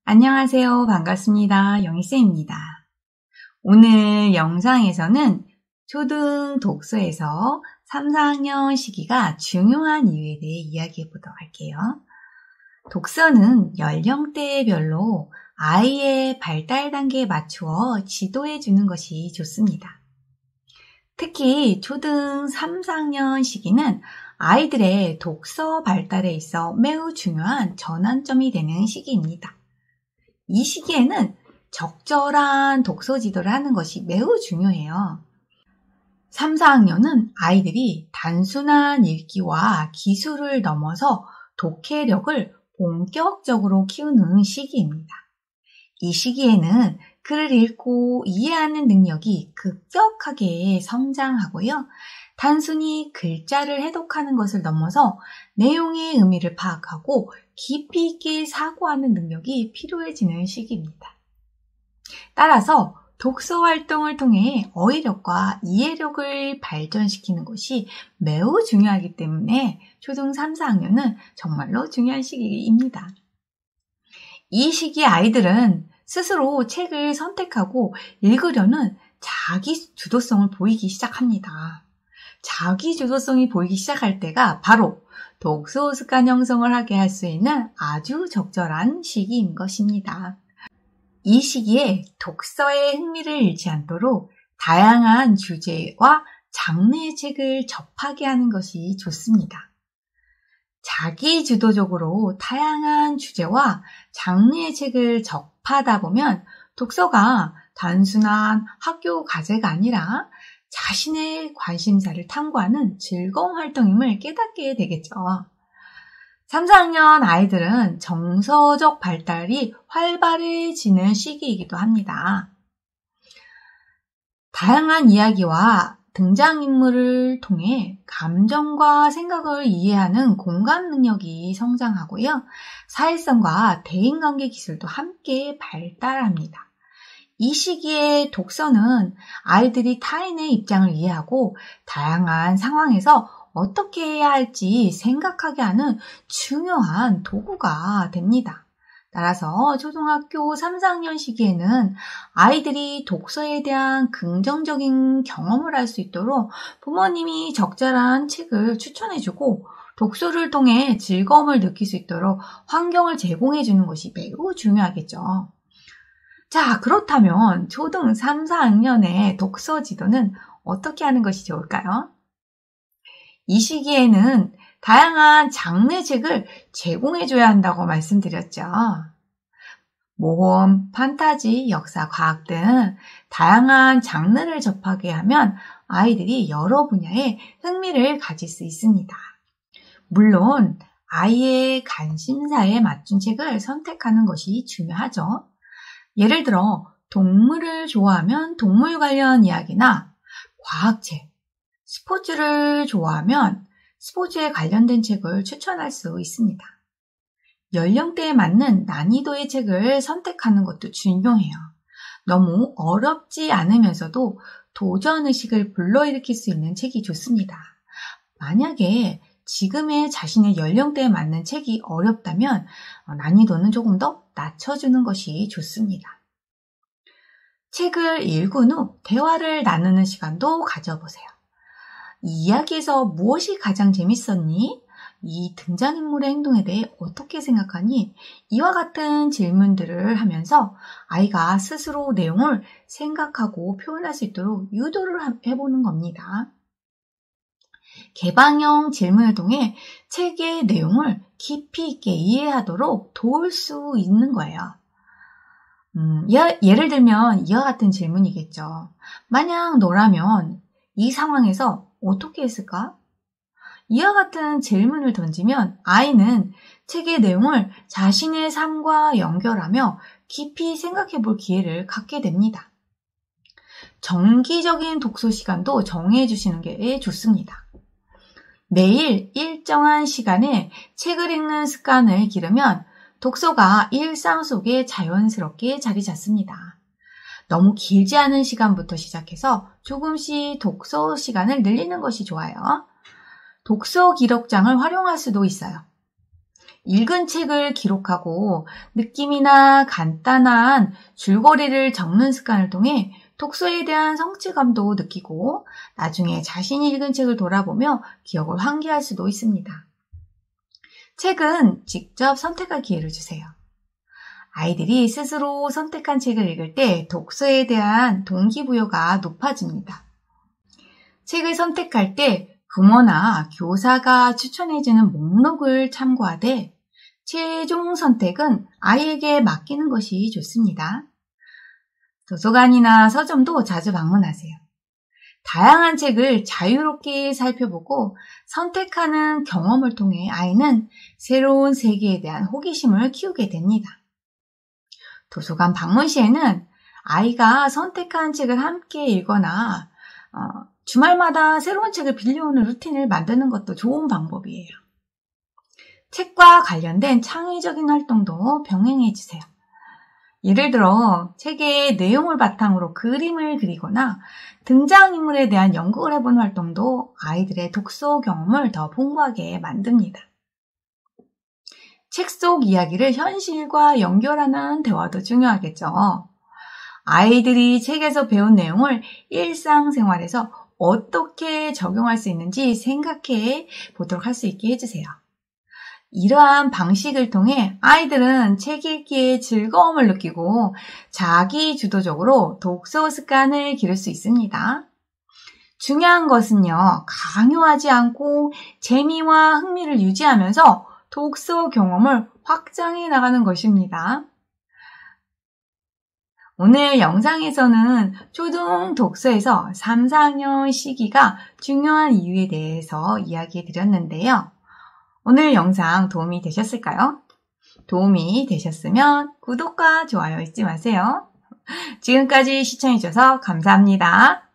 안녕하세요. 반갑습니다. 영희쌤입니다. 오늘 영상에서는 초등 독서에서 3, 4학년 시기가 중요한 이유에 대해 이야기해 보도록 할게요. 독서는 연령대별로 아이의 발달 단계에 맞추어 지도해 주는 것이 좋습니다. 특히 초등 3, 4학년 시기는 아이들의 독서 발달에 있어 매우 중요한 전환점이 되는 시기입니다. 이 시기에는 적절한 독서 지도를 하는 것이 매우 중요해요. 3, 4학년은 아이들이 단순한 읽기와 기술을 넘어서 독해력을 본격적으로 키우는 시기입니다. 이 시기에는 글을 읽고 이해하는 능력이 급격하게 성장하고요. 단순히 글자를 해독하는 것을 넘어서 내용의 의미를 파악하고 깊이 있게 사고하는 능력이 필요해지는 시기입니다. 따라서 독서 활동을 통해 어휘력과 이해력을 발전시키는 것이 매우 중요하기 때문에 초등 3, 4학년은 정말로 중요한 시기입니다. 이 시기의 아이들은 스스로 책을 선택하고 읽으려는 자기 주도성을 보이기 시작합니다. 자기 주도성이 보이기 시작할 때가 바로 독서 습관 형성을 하게 할 수 있는 아주 적절한 시기인 것입니다. 이 시기에 독서에 흥미를 잃지 않도록 다양한 주제와 장르의 책을 접하게 하는 것이 좋습니다. 자기 주도적으로 다양한 주제와 장르의 책을 접하다 보면 독서가 단순한 학교 과제가 아니라 자신의 관심사를 탐구하는 즐거운 활동임을 깨닫게 되겠죠. 3, 4학년 아이들은 정서적 발달이 활발해지는 시기이기도 합니다. 다양한 이야기와 등장인물을 통해 감정과 생각을 이해하는 공감 능력이 성장하고요. 사회성과 대인관계 기술도 함께 발달합니다. 이 시기에 독서는 아이들이 타인의 입장을 이해하고 다양한 상황에서 어떻게 해야 할지 생각하게 하는 중요한 도구가 됩니다. 따라서 초등학교 3, 4학년 시기에는 아이들이 독서에 대한 긍정적인 경험을 할 수 있도록 부모님이 적절한 책을 추천해주고 독서를 통해 즐거움을 느낄 수 있도록 환경을 제공해 주는 것이 매우 중요하겠죠. 자, 그렇다면 초등 3, 4학년의 독서 지도는 어떻게 하는 것이 좋을까요? 이 시기에는 다양한 장르의 책을 제공해줘야 한다고 말씀드렸죠. 모험, 판타지, 역사, 과학 등 다양한 장르를 접하게 하면 아이들이 여러 분야에 흥미를 가질 수 있습니다. 물론 아이의 관심사에 맞춘 책을 선택하는 것이 중요하죠. 예를 들어 동물을 좋아하면 동물 관련 이야기나 과학책, 스포츠를 좋아하면 스포츠에 관련된 책을 추천할 수 있습니다. 연령대에 맞는 난이도의 책을 선택하는 것도 중요해요. 너무 어렵지 않으면서도 도전의식을 불러일으킬 수 있는 책이 좋습니다. 만약에 지금의 자신의 연령대에 맞는 책이 어렵다면 난이도는 조금 더 낮춰주는 것이 좋습니다. 책을 읽은 후 대화를 나누는 시간도 가져보세요. 이 이야기에서 무엇이 가장 재밌었니? 이 등장인물의 행동에 대해 어떻게 생각하니? 이와 같은 질문들을 하면서 아이가 스스로 내용을 생각하고 표현할 수 있도록 유도를 해보는 겁니다. 개방형 질문을 통해 책의 내용을 깊이 있게 이해하도록 도울 수 있는 거예요. 예를 들면 이와 같은 질문이겠죠. 만약 너라면 이 상황에서 어떻게 했을까? 이와 같은 질문을 던지면 아이는 책의 내용을 자신의 삶과 연결하며 깊이 생각해 볼 기회를 갖게 됩니다. 정기적인 독서 시간도 정해 주시는 게 좋습니다. 매일 일정한 시간에 책을 읽는 습관을 기르면 독서가 일상 속에 자연스럽게 자리 잡습니다. 너무 길지 않은 시간부터 시작해서 조금씩 독서 시간을 늘리는 것이 좋아요. 독서 기록장을 활용할 수도 있어요. 읽은 책을 기록하고 느낌이나 간단한 줄거리를 적는 습관을 통해 독서에 대한 성취감도 느끼고 나중에 자신이 읽은 책을 돌아보며 기억을 환기할 수도 있습니다. 책은 직접 선택할 기회를 주세요. 아이들이 스스로 선택한 책을 읽을 때 독서에 대한 동기부여가 높아집니다. 책을 선택할 때 부모나 교사가 추천해주는 목록을 참고하되 최종 선택은 아이에게 맡기는 것이 좋습니다. 도서관이나 서점도 자주 방문하세요. 다양한 책을 자유롭게 살펴보고 선택하는 경험을 통해 아이는 새로운 세계에 대한 호기심을 키우게 됩니다. 도서관 방문 시에는 아이가 선택한 책을 함께 읽거나 주말마다 새로운 책을 빌려오는 루틴을 만드는 것도 좋은 방법이에요. 책과 관련된 창의적인 활동도 병행해 주세요. 예를 들어 책의 내용을 바탕으로 그림을 그리거나 등장인물에 대한 연극을 해본 활동도 아이들의 독서 경험을 더 풍부하게 만듭니다. 책 속 이야기를 현실과 연결하는 대화도 중요하겠죠. 아이들이 책에서 배운 내용을 일상생활에서 어떻게 적용할 수 있는지 생각해 보도록 할 수 있게 해주세요. 이러한 방식을 통해 아이들은 책 읽기에 즐거움을 느끼고 자기 주도적으로 독서 습관을 기를 수 있습니다. 중요한 것은요, 강요하지 않고 재미와 흥미를 유지하면서 독서 경험을 확장해 나가는 것입니다. 오늘 영상에서는 초등 독서에서 3, 4학년 시기가 중요한 이유에 대해서 이야기해 드렸는데요. 오늘 영상 도움이 되셨을까요? 도움이 되셨으면 구독과 좋아요 잊지 마세요. 지금까지 시청해 주셔서 감사합니다.